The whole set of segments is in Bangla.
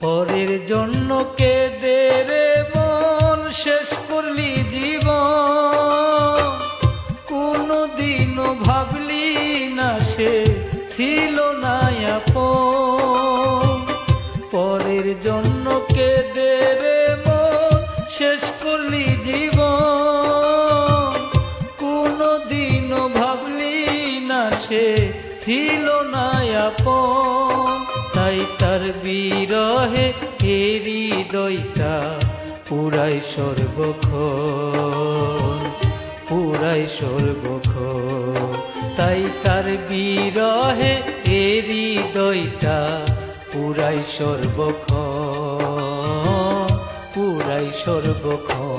পরের জন্য কেঁদে রে মন শেষ করলি জীবন, কোনদিনও ভাবলি না সে ছিল না আপন। পরের জন্য কেঁদে রে মন শেষ করলি জীবন, কোনদিনও ভাবলি না সে ছিল না আপন। তাই তার বিরহে হৃদয়টা পুরাই সর্বক্ষণ, পুরাই সর্বক্ষণ। তাই তার বিরহে হৃদয়টা পুরাই সর্বক্ষণ, পুরাই সর্বক্ষণ।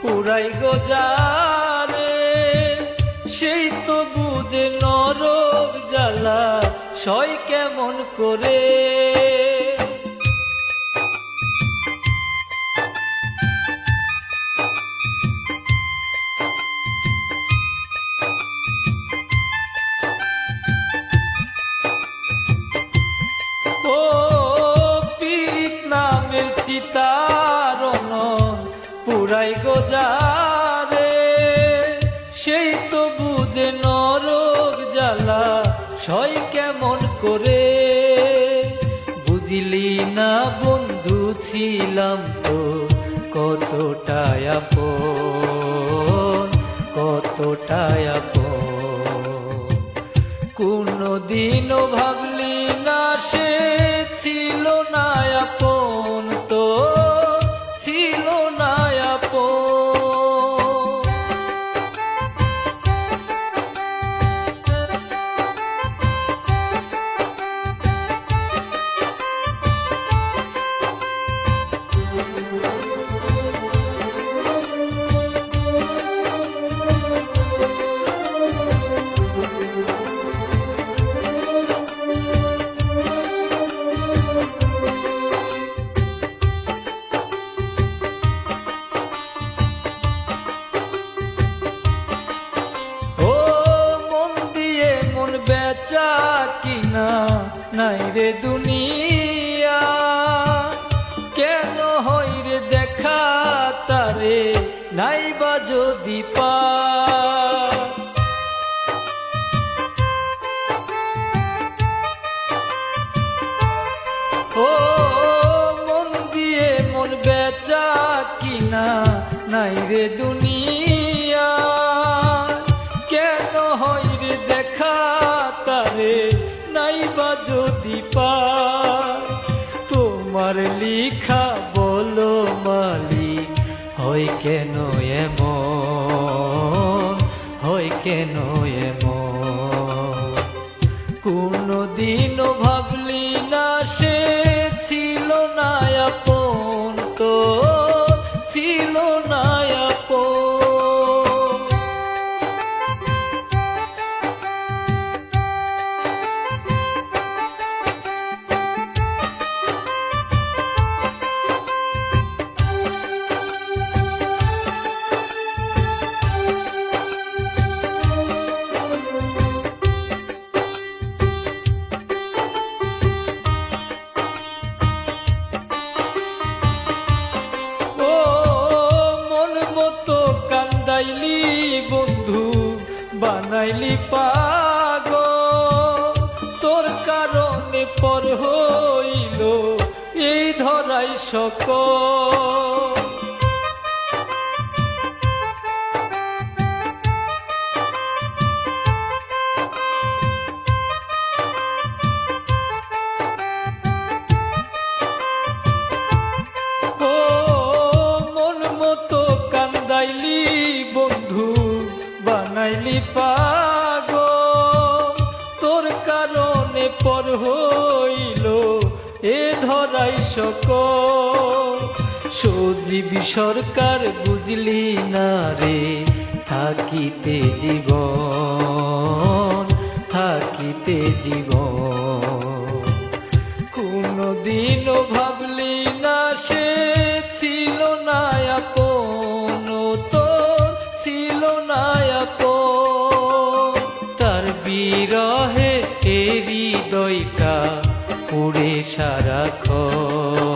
পুরাই গোজারে সেই তো বুঝে নরক জ্বালা সয় কেমন করে। ও পীড়িত নামের চিতারণ পুরাই গোজারে সেই তো বুঝে নরক জ্বালা সয় কেমন করে। বুঝলি না বন্ধু ছিলাম তো কতটা আপন, কতটা আপন। কোনদিনও ভাবলি না সে ছিল না আপন, তো ছিল না আপন। বেচা কিনা নাই রে দুনিয়া, কেন হই রে দেখা তারে নাই বা যদি পা। ও মন দিয়ে মন বেচা কিনা নাই রে দুনিয়া, কেন হই রে দেখা তারে নাই বা যদি পা। তোমার লিখা বলো মালিক হয় কেন এমন, হয় কেন এমন। কোনদিনও ভাবলি না সে ছিল না আপন, তো ছিল না আপন। বন্ধু বানাইলি পাগল, তোর কারণে পর হইল এই ধরাই সকল। ও মন মতো কান্দাইলি বন্ধু বানাইলি পাগল, তোর কারণে পর হইল এ ধরাই সকল। সজীবী সরকার বুঝলি না রে, থাকিতে জীবন, থাকিতে জীবন। কোনদিনও ভাবলি না সে ছিল না আপন, তোর ছিল না আপন। তার বিরহে হৃদয়টা পুড়ে সারাক্ষণ।